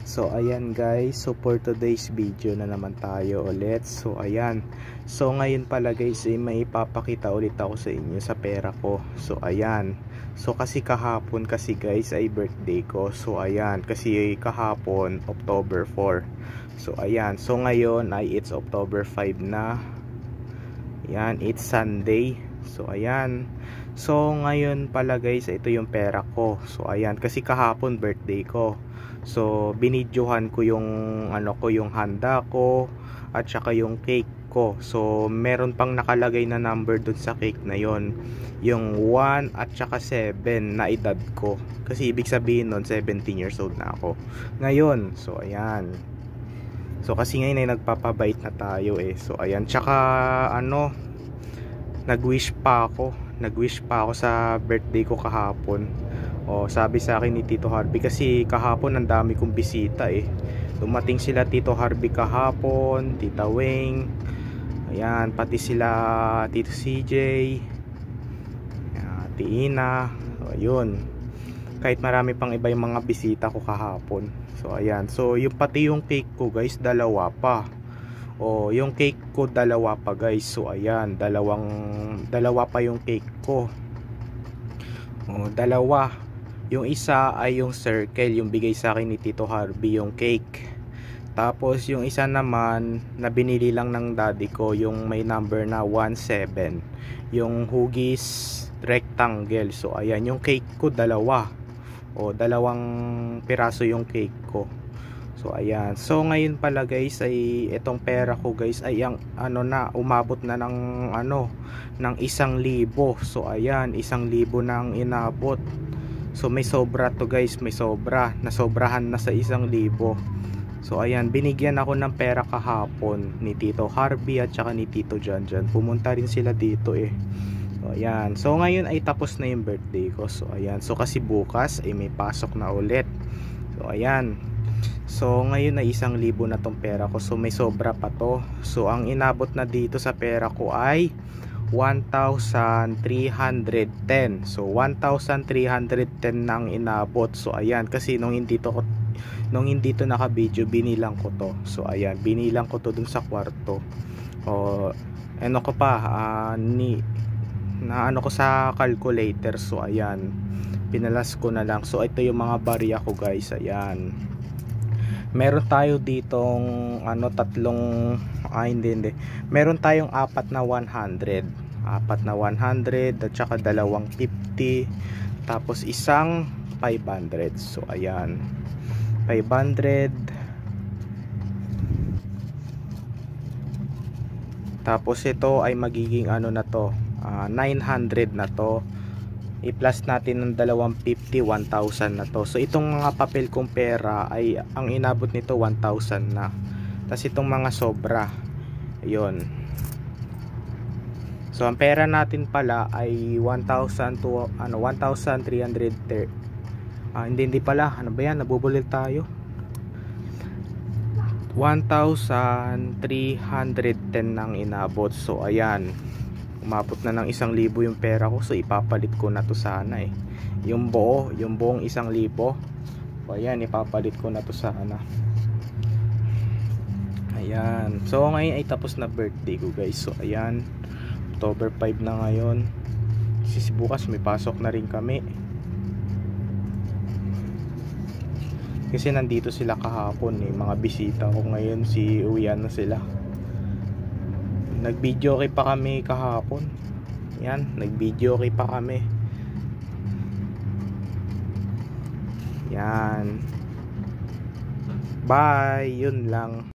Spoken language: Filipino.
So ayan guys, so for today's video na naman tayo ulit. So ayan, so ngayon pala guys may ipapakita ulit ako sa inyo sa pera ko. So ayan, so kasi kahapon kasi guys ay birthday ko. So ayan, kasi kahapon October 4. So ayan, so ngayon ay it's October 5 na. Ayan, it's Sunday. So ayan, so ngayon pala guys ito yung pera ko. So ayan, kasi kahapon birthday ko. So binidyohan ko yung yung handa ko at saka yung cake ko. So meron pang nakalagay na number dun sa cake na yon, yung 1 at saka 7 na edad ko. Kasi ibig sabihin nun 17 years old na ako ngayon. So ayan, so kasi ngayon ay nagpapabait na tayo eh. So ayan, tsaka nag-wish pa ako sa birthday ko kahapon. Sabi sa akin ni Tito Harvey, kasi kahapon ang dami kong bisita eh. Dumating sila Tito Harvey kahapon, Tita Weng, ayan, pati sila Tito CJ, Ate Ina. So ayun, kahit marami pang iba yung mga bisita ko kahapon. So ayan, so yung pati yung cake ko guys, dalawa pa. Yung cake ko dalawa pa guys. So ayan, dalawa pa yung cake ko. Dalawa. Yung isa ay yung circle, yung bigay sa akin ni Tito Harvey, yung cake. Tapos yung isa naman na binili lang ng daddy ko, yung may number na 17, yung hugis rectangle. So ayan, yung cake ko dalawa. Dalawang piraso yung cake ko. So ayan, so ngayon pala guys ay itong pera ko guys ay ang umabot na ng ng 1,000. So ayan, 1,000 nang inabot. So may sobra to guys, may sobra, nasobrahan na sa 1,000. So ayan, binigyan ako ng pera kahapon ni Tito Harvey at saka ni Tito Janjan. Pumunta rin sila dito eh. So ayan, so ngayon ay tapos na yung birthday ko. So ayan, so kasi bukas ay may pasok na ulit. So ayan, so ngayon ay 1,000 na tong pera ko. So may sobra pa to. So ang inabot na dito sa pera ko ay 1,310. So 1,310 nang inabot. So ayan, kasi nung hindi to naka-video, binilang ko to. So ayan, binilang ko to dun sa kwarto. Ko pa ko sa calculator. So ayan, pinalas ko na lang. So ito yung mga barya ko guys. Ayan, meron tayo ditong meron tayong apat na 100 at saka dalawang 50, tapos isang 500. So ayan, 500, tapos ito ay magiging 900 na to. I-plus natin ng 250, 1,000 na to. So itong mga papel kong pera ay ang inabot nito 1,000 na. Tapos itong mga sobra, ayun. So ang pera natin pala ay 1,000 to 1,330. Hindi pala, ano ba yan? Nabubulil tayo. 1,310 nang inabot. So ayan, umabot na ng 1,000 yung pera ko. So ipapalit ko na to sana eh, yung buong 1,000. So ayan, ipapalit ko na to sana. Ayan, so ngayon ay tapos na birthday ko guys. So ayan, October 5 na ngayon. Kasi bukas may pasok na rin kami. Kasi nandito sila kahapon eh, mga bisita ko. Ngayon uwian na sila. Nag-video okay pa kami kahapon. Yan, nag-video okay pa kami. Yan. Bye, yun lang.